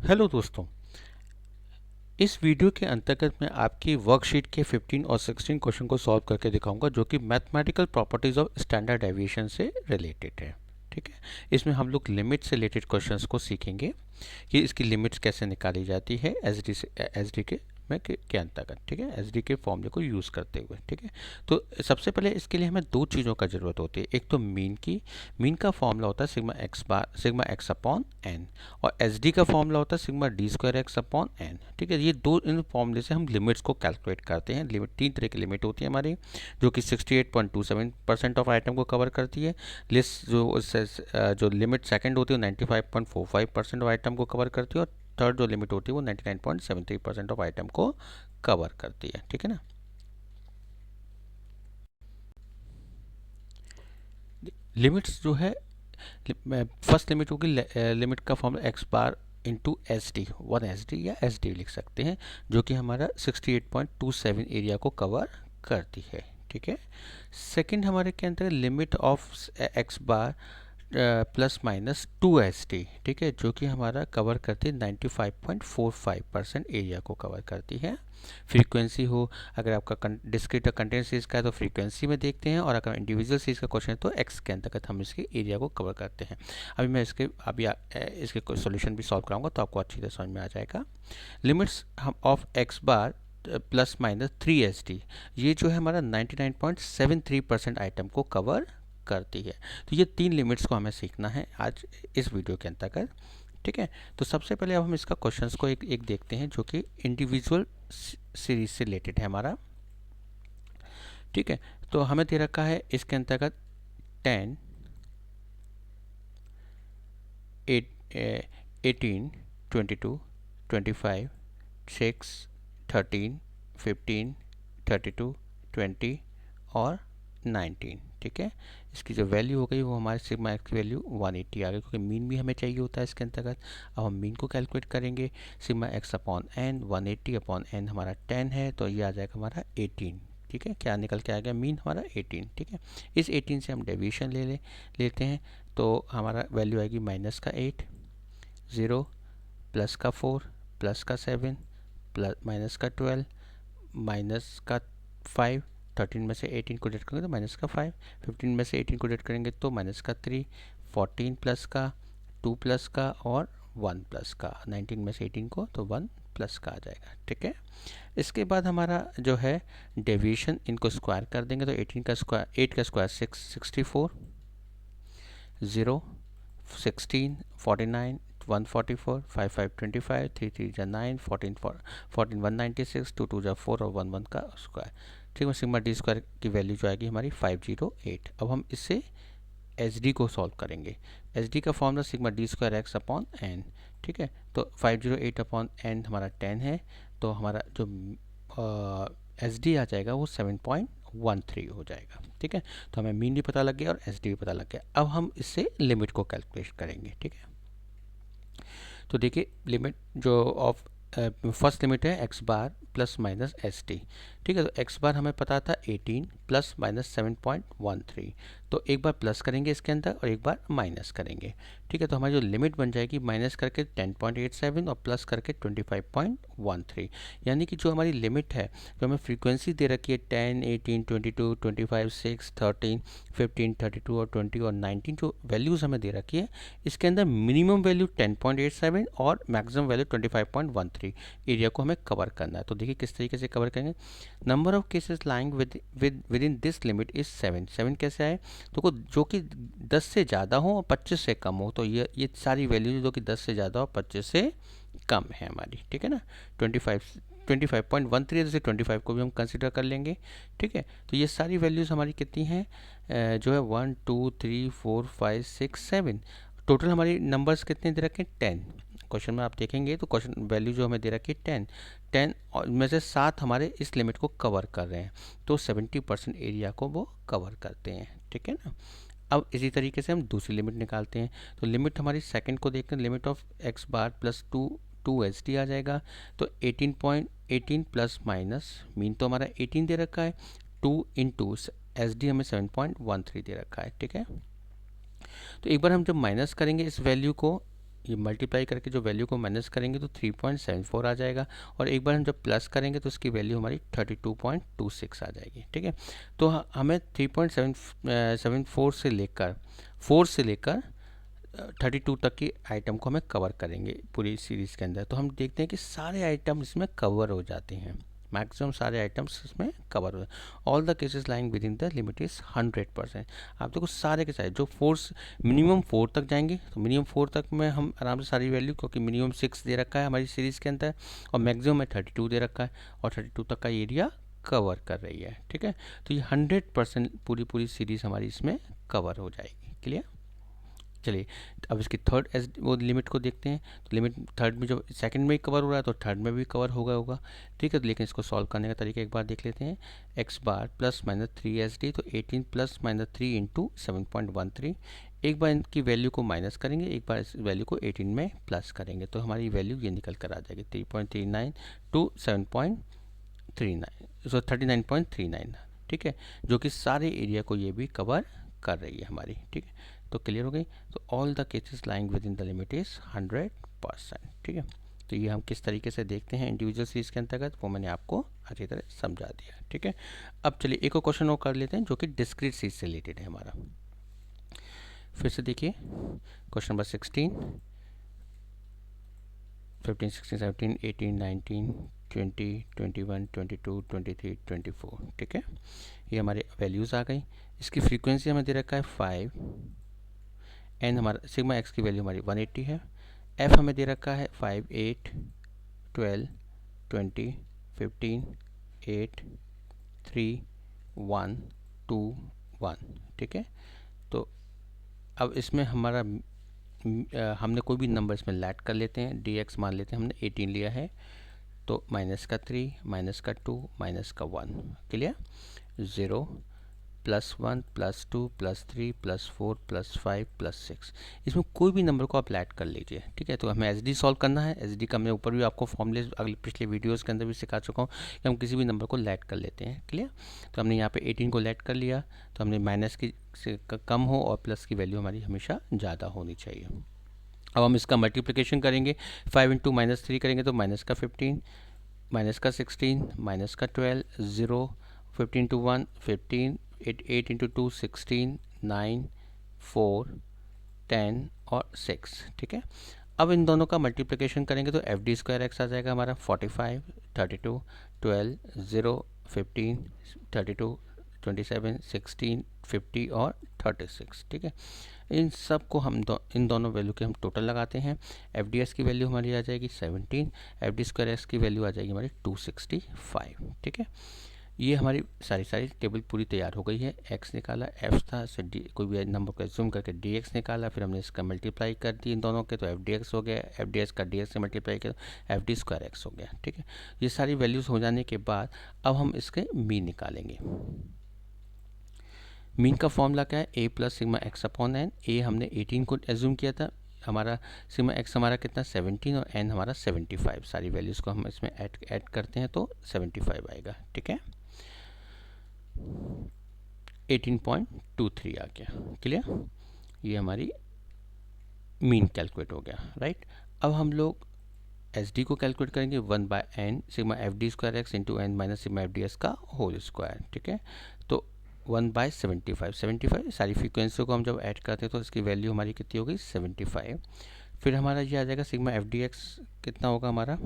Hello दोस्तों, इस video के अंतर्गत मैं आपकी वर्कशीट के 15 और 16 क्वेश्चन को सॉल्व करके दिखाऊंगा जो कि mathematical properties of standard deviation से रिलेटेड है। ठीक है, इसमें हम लोग लिमिट से रिलेटेड क्वेश्चंस को सीखेंगे कि इसकी लिमिट्स कैसे निकाली जाती है एसडी से एसडी के अंतर्गत। ठीक है, एसडी के फॉर्मूले को यूज़ करते हुए। ठीक है, तो सबसे पहले इसके लिए हमें दो चीज़ों का ज़रूरत होती है। एक तो मीन का फॉर्मूला होता है सिग्मा एक्स अपॉन एन, और एस डी का फॉर्मूला होता है sigma D square X upon N. ठीक है, ये दो इन फॉर्मूले से हम लिमिट्स को कैलकुलेट करते हैं। लिमिट तीन तरह की लिमिट होती है हमारी, जो कि 68.27% ऑफ आइटम को कवर करती है। लिस्ट जो लिमिट सेकंड होती है वो 95.45% ऑफ आइटम को कवर करती है, और थर्ड जो लिमिट होती है वो 99.73% ऑफ आइटम को कवर करती है। ठीक है ना। लिमिट्स जो है, फर्स्ट लिमिट होगी लिमिट का formula X bar into S D, one S D या एस डी लिख सकते हैं, जो कि हमारा 68.27 एरिया को कवर करती है। ठीक है, सेकंड हमारे क्या अंतर है, limit of X bar plus minus 2SD। ठीक है, जो कि हमारा कवर करती है 95.45% एरिया को कवर करती है। फ्रीक्वेंसी हो, अगर आपका डिस्क्रीट कंटेंट सीरीज का है तो फ्रीक्वेंसी में देखते हैं, और अगर इंडिविजुअल सीरीज का क्वेश्चन है तो एक्स के अंतर्गत हम इसके एरिया को कवर करते हैं। अभी मैं इसके सॉल्यूशन भी सॉल्व कराऊंगा तो आपको अच्छी तरह समझ में आ जाएगा। लिमिट्स हम of X bar plus minus 3SD, ये जो है हमारा 99.73% आइटम को कवर करती है। तो ये तीन लिमिट्स को हमें सीखना है आज इस वीडियो के अंतर्गत। ठीक है, तो सबसे पहले अब हम इसका क्वेश्चंस को एक देखते हैं, जो कि इंडिविजुअल सीरीज से रिलेटेड है हमारा। ठीक है, तो हमें दे रखा है इसके अंतर्गत 10, 18, 22, 25, 6, 13, 15, 32, 20 और 19। ठीक है, इसकी जो वैल्यू हो गई वो हमारे सिग्मा एक्स की वैल्यू 180 आ गई, क्योंकि मीन भी हमें चाहिए होता है इसके अंतर्गत। अब हम मीन को कैलकुलेट करेंगे। Sigma X upon N, 180 upon N हमारा 10 है, तो ये आ जाएगा हमारा 18। ठीक है, क्या निकल के आ गया, मीन हमारा 18। ठीक है, इस 18 से हम डेविएशन लेते हैं, तो हमारा वैल्यू आएगी माइनस का 8, 0, प्लस का 4, प्लस का 7, प्लस माइनस का 12, माइनस का 5, 13 में से 18 को डिडक्ट करेंगे तो माइनस का 5, 15 में से 18 को डिडक्ट करेंगे तो माइनस का 3, 14 प्लस का, 2 प्लस का और 1 प्लस का, 19 में से 18 को तो 1 प्लस का आ जाएगा। ठीक है, इसके बाद हमारा जो है डेविएशन, इनको स्क्वायर कर देंगे तो 18 का स्क्वायर, 8 का स्क्वायर 64, 0, 16, 49, 144, 5 5 25, 3 3 जा 9, 14 14 196, 2 2 जा 4 और 1 1 का स्क्वायर। ठीक है, सिग्मा डी स्क्वायर की वैल्यू जो आएगी हमारी 508। अब हम इससे एच डी को सॉल्व करेंगे। एच डी का formula sigma D square X upon N. ठीक है, तो 508 अपॉन एन हमारा 10 है, तो हमारा जो एच डी आ जाएगा वो 7.13 हो जाएगा। ठीक है, तो हमें मीन भी पता लग गया और एच डी भी पता लग गया। अब हम इससे लिमिट को कैलकुलेट करेंगे। ठीक है, तो देखिए लिमिट जो ऑफ फर्स्ट लिमिट है x bar plus minus S T. ठीक है, तो एक्स बार हमें पता था 18 प्लस माइनस 7.13, तो एक बार प्लस करेंगे इसके अंदर और एक बार माइनस करेंगे। ठीक है, तो हमारी जो लिमिट बन जाएगी माइनस करके 10.87 और प्लस करके 25.13, यानी कि जो हमारी लिमिट है, जो हमें फ्रीक्वेंसी दे रखी है 10, 18, 22, 25, 6, 13, 15, 32 और 20 और 19, जो वैल्यूज़ हमें दे रखी है, इसके अंदर मिनिमम वैल्यू 10.87 और मैक्सिमम वैल्यू 25.13 एरिया को हमें कवर करना है। तो देखिए किस तरीके से कवर करेंगे। Number of cases lying with in this limit is 7। 7 कैसे आए, तो जो कि 10 से ज़्यादा हो और 25 से कम हो, तो ये सारी वैल्यू जो कि 10 से ज़्यादा और 25 से कम है हमारी। ठीक है ना, 25.13 जैसे 25 को भी हम कंसिडर कर लेंगे। ठीक है, तो ये सारी वैल्यूज़ हमारी कितनी हैं, जो है 1 2 3 4 5 6 7, टोटल हमारी नंबर्स कितने दे रखे हैं 10। क्वेश्चन में आप देखेंगे तो क्वेश्चन वैल्यू जो हमें दे रखी है 10, 10 और में से 7 हमारे इस लिमिट को कवर कर रहे हैं, तो 70% एरिया को वो कवर करते हैं। ठीक है ना। अब इसी तरीके से हम दूसरी लिमिट निकालते हैं, तो लिमिट हमारी सेकंड को देखते हैं, limit of X bar plus 2 H D आ जाएगा, तो 18.18 प्लस माइनस, मीन तो हमारा 18 दे रखा है, 2 इंटू एच डी हमें 7.13 दे रखा है। ठीक है, तो एक बार हम जब माइनस करेंगे इस वैल्यू को ये मल्टीप्लाई करके जो वैल्यू को माइनस करेंगे तो 3.74 आ जाएगा, और एक बार हम जब प्लस करेंगे तो उसकी वैल्यू हमारी 32.26 आ जाएगी। ठीक है, तो हमें 3.74 से लेकर 4 से लेकर 32 तक की आइटम को हमें कवर करेंगे पूरी सीरीज़ के अंदर। तो हम देखते हैं कि सारे आइटम इसमें कवर हो जाते हैं, मैक्सिमम सारे आइटम्स इसमें कवर हो जाते हैं। All the cases lying with in the limit is 100%। आप देखो सारे के सारे जो मिनिमम 4 तक जाएंगे, तो मिनिमम 4 तक में हम आराम से सारी वैल्यू, क्योंकि मिनिमम 6 दे रखा है हमारी सीरीज़ के अंदर और मैक्सिमम में 32 दे रखा है, और 32 तक का एरिया कवर कर रही है। ठीक है, तो ये 100% पूरी सीरीज़ हमारी इसमें कवर हो जाएगी। क्लियर? चलिए अब इसकी थर्ड वो लिमिट को देखते हैं। तो लिमिट थर्ड में जो सेकंड में कवर हो रहा है तो थर्ड में भी कवर होगा। ठीक है, तो लेकिन इसको सॉल्व करने का तरीका एक बार देख लेते हैं। X bar plus minus 3SD, तो 18 प्लस माइनस 3 इंटू 7.13। एक बार इनकी वैल्यू को माइनस करेंगे, एक बार इस वैल्यू को 18 में प्लस करेंगे, तो हमारी वैल्यू ये निकल कर आ जाएगी 3.39 टू 7.39, सो 39.39। ठीक है, जो कि सारे एरिया को ये भी कवर कर रही है हमारी। ठीक है, तो क्लियर हो गई। तो all the cases lying with in the limit is 100%। ठीक है, तो ये हम किस तरीके से देखते हैं इंडिविजुअल सीरीज़ के अंतर्गत, वो मैंने आपको अच्छी तरह समझा दिया। ठीक है, अब चलिए एक और क्वेश्चन और कर लेते हैं जो कि डिस्क्रीट सीरीज से रिलेटेड है हमारा। फिर से देखिए क्वेश्चन नंबर 16, 15, 16, 17, 18, 19, 20, 21, 22, 23, 24। ठीक है, ये हमारे वैल्यूज़ आ गई। इसकी फ्रीक्वेंसी हमें दे रखा है 5, एन हमारा सिग्मा एक्स की वैल्यू हमारी 180 है, एफ हमें दे रखा है 5, 8, 12, 20, 15, 8, 3, 1, 2, 1। ठीक है, तो अब इसमें हमारा हमने कोई भी नंबर इसमें लैट कर लेते हैं, डी एक्स मान लेते हैं, हमने 18 लिया है, तो माइनस का 3, माइनस का 2, माइनस का 1। क्लियर? 0, +1, +2, +3, +4, +5, +6। इसमें कोई भी नंबर को आप ऐड कर लीजिए। ठीक है, तो हमें एसडी सॉल्व करना है। एसडी का मैं ऊपर भी आपको फॉर्मूले अगले पिछले वीडियोस के अंदर भी सिखा चुका हूँ कि हम किसी भी नंबर को ऐड कर लेते हैं। क्लियर? तो हमने यहाँ पे 18 को ऐड कर लिया, तो हमने माइनस की से कम हो और प्लस की वैल्यू हमारी हमेशा ज़्यादा होनी चाहिए। अब हम इसका मल्टीप्लिकेशन करेंगे, 5 इंटू -3 करेंगे तो माइनस का 15, माइनस का 16, माइनस का 12, 0, 15 टू 1 15, 8 इंटू 2 16, 9, 4, 10 और 6। ठीक है, अब इन दोनों का मल्टीप्लिकेशन करेंगे तो एफ डी स्क्वायर एक्स आ जाएगा हमारा 45, 32, 12, 0, 15, 32, 27, 16, 50 और 36। ठीक है, इन सब को हम इन दोनों वैल्यू के हम टोटल लगाते हैं। एफ डी एस की वैल्यू हमारी आ जाएगी 17, एफ डी स्क्वायर एक्स की वैल्यू आ जाएगी हमारी 265। ठीक है, ये हमारी सारी टेबल पूरी तैयार हो गई है। एक्स निकाला, एफ था, से डी कोई भी नंबर को एज्यूम करके डी एक्स निकाला, फिर हमने इसका मल्टीप्लाई कर दी इन दोनों के, तो एफ डी एक्स हो गया, एफ डी एक्स का डी एक्स से मल्टीप्लाई किया तो एफ डी स्क्वायर एक्स हो गया। ठीक है, ये सारी वैल्यूज़ हो जाने के बाद अब हम इसके मीन निकालेंगे। मीन का फॉर्मूला क्या है? A plus sigma X upon N. A हमने 18 को एज्यूम किया था, हमारा सिग्मा एक्स हमारा कितना 17 और एन हमारा 75। सारी वैल्यूज़ को हम इसमें ऐड करते हैं तो 75 आएगा। ठीक है, 18.23 आ गया। क्लियर? ये हमारी मीन कैलकुलेट हो गया। राइट, अब हम लोग एस डी को कैलकुलेट करेंगे 1/n sigma F D square X into N minus sigma F D S का होल स्क्वायर। ठीक है, तो 1/75 सारी फ्रीक्वेंसी को हम जब ऐड करते हैं तो इसकी वैल्यू हमारी कितनी होगी 75। फिर हमारा ये आ जाएगा सिग्मा एफ डी एक्स कितना होगा हमारा,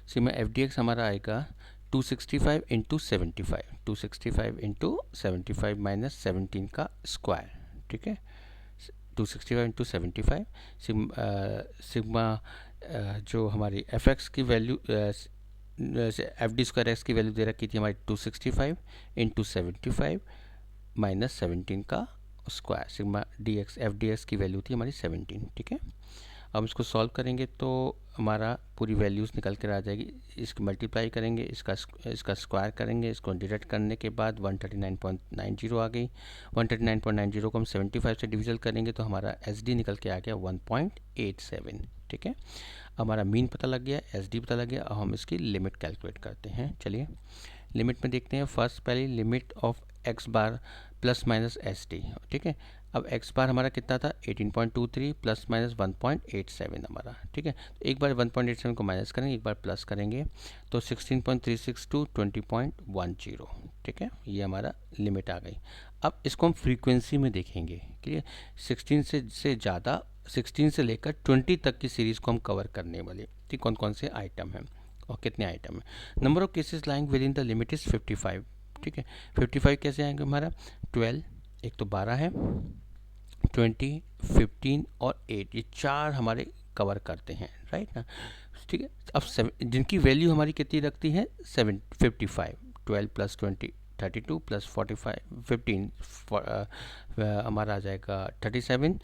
सिग्मा एफ डी एक्स हमारा आएगा 265 इंटू 75, 265 इंटू 75 माइनस 17 का स्क्वायर। ठीक है, 265 इंटू 75 सिग्मा जो हमारी एफ एक्स की value F D square x की वैल्यू दे रखी थी हमारी 265 इंटू 75 माइनस 17 का square, sigma D x F D x की वैल्यू थी हमारी 17। ठीक है, अब इसको सॉल्व करेंगे तो हमारा पूरी वैल्यूज़ निकल कर आ जाएगी। इसकी मल्टीप्लाई करेंगे, इसका स्क्वायर करेंगे, इसको डिडक्ट करने के बाद 139.90 आ गई। 139.90 को हम 75 से डिविजन करेंगे तो हमारा एस डी निकल के आ गया 1.87। ठीक है, हमारा मीन पता लग गया, एस डी पता लग गया। अब हम इसकी लिमिट कैलकुलेट करते हैं। चलिए लिमिट में देखते हैं। फर्स्ट पहले limit of X bar plus minus S T, ठीक है। अब एक्स बार हमारा कितना था 18.23 प्लस माइनस 1.87 हमारा, ठीक है। तो एक बार 1.87 को माइनस करेंगे, एक बार प्लस करेंगे, तो 16.36 टू 20.10, ठीक है। ये हमारा लिमिट आ गई। अब इसको हम फ्रीक्वेंसी में देखेंगे, क्लियर। 16 से ज़्यादा, 16 से लेकर 20 तक की सीरीज़ को हम कवर करने वाले, ठीक। कौन कौन से आइटम हैं और कितने आइटम हैं। Number of cases lying with in the limit is 55, ठीक है। 55 कैसे आएंगे हमारा 12, एक तो 12 है, 20, 15 और 8, ये 4 हमारे कवर करते हैं, राइट ना, ठीक है। अब जिनकी वैल्यू हमारी कितनी रखती है 55, 12 प्लस 20 32 प्लस 45 15 हमारा आ जाएगा 37,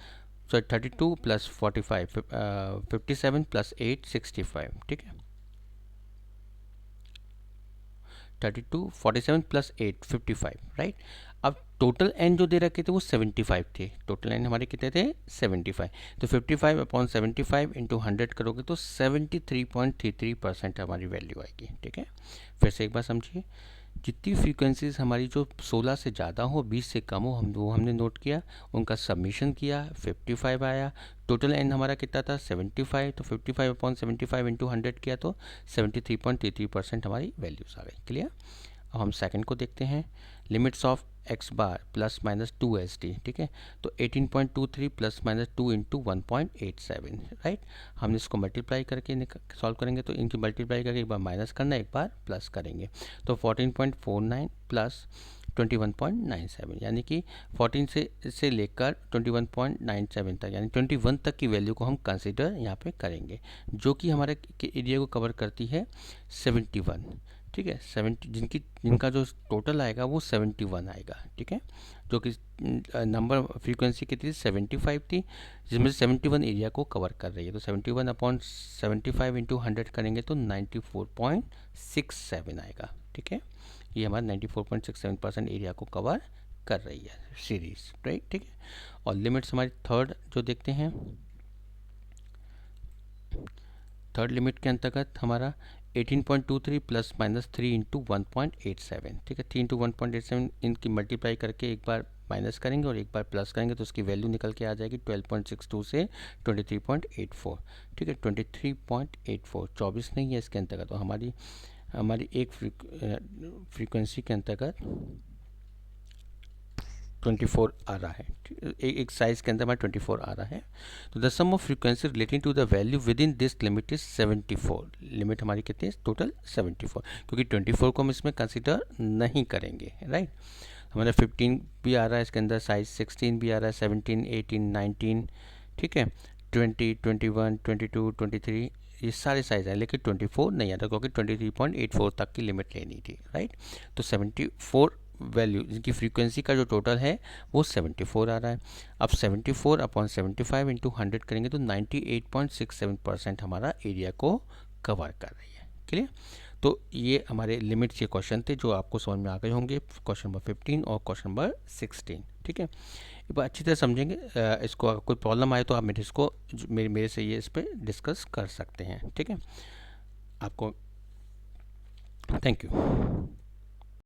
सो 32 प्लस 45 57 प्लस 8 65, ठीक है। 32 47 प्लस 8 55, राइट। अब टोटल एन जो दे रखे थे वो 75 थे, टोटल एन हमारे कितने थे 75, तो 55 अपॉन 75 इंटू 100 करोगे तो 73.33% हमारी वैल्यू आएगी, ठीक है। फिर से एक बार समझिए, जितनी फ्रीक्वेंसीज हमारी जो 16 से ज़्यादा हो 20 से कम हो वो हमने नोट किया, उनका सबमिशन किया, 55 आया, टोटल एन हमारा कितना था 75, तो 55 अपॉन 75 इंटू 100 किया तो 73.33% हमारी वैल्यूज़ आ गई, क्लियर। अब हम सेकंड को देखते हैं, limits of X bar plus minus 2 S T, ठीक है। तो 18.23 प्लस माइनस 2 इंटू 1.87, राइट। हम इसको मल्टीप्लाई करके सॉल्व करेंगे, तो इनकी मल्टीप्लाई करके एक बार माइनस करना, एक बार प्लस करेंगे, तो 14.49 प्लस 21.97, यानी कि 14 से लेकर 21.97 तक, यानी 21 तक की वैल्यू को हम कंसिडर यहाँ पे करेंगे, जो कि हमारे एरिया को कवर करती है 71, ठीक है। 70 जिनका जो टोटल आएगा वो 71 आएगा, ठीक है। जो कि नंबर फ्रीक्वेंसी कितनी 75 थी, जिसमें से 71 एरिया को कवर कर रही है, तो 71 अपॉन 75 इंटू 100 करेंगे तो 94.67 आएगा, ठीक है। ये हमारा 94.67% एरिया को कवर कर रही है सीरीज, राइट, ठीक है। और लिमिट्स हमारी थर्ड जो देखते हैं, थर्ड लिमिट के अंतर्गत हमारा 18.23 प्लस माइनस 3 इंटू 1.87, ठीक है। 3 इंटू 1.87 इनकी मल्टीप्लाई करके एक बार माइनस करेंगे और एक बार प्लस करेंगे, तो उसकी वैल्यू निकल के आ जाएगी 12.62 से 23.84, ठीक है। 23.84 24 नहीं है इसके अंतर्गत, तो हमारी एक फ्रीक्वेंसी के अंतर्गत 24 आ रहा है, एक साइज के अंदर हमारा 24 आ रहा है। तो the sum of frequency relating to the value within this limit is 74, limit हमारी कितनी है टोटल 74, क्योंकि 24 को हम इसमें कंसिडर नहीं करेंगे, राइट। हमारा 15 भी आ रहा है इसके अंदर, साइज 16 भी आ रहा है, 17 18 19, ठीक है, 20 21 22 23, ये सारे साइज हैं, लेकिन 24 नहीं आता क्योंकि 23.84 तक की लिमिट लेनी थी, राइट। तो 74 वैल्यू जिनकी फ्रीक्वेंसी का जो टोटल है वो 74 आ रहा है। अब 74 अपॉन 75 इंटू 100 करेंगे तो 98.67% हमारा एरिया को कवर कर रही है, क्लियर। तो ये हमारे लिमिट्स के क्वेश्चन थे जो आपको समझ में आ गए होंगे, क्वेश्चन नंबर 15 और क्वेश्चन नंबर 16, ठीक है। एक बार अच्छी तरह समझेंगे इसको, अगर कोई प्रॉब्लम आए तो आप मेरे से ये इस पर डिस्कस कर सकते हैं, ठीक है। आपको थैंक यू।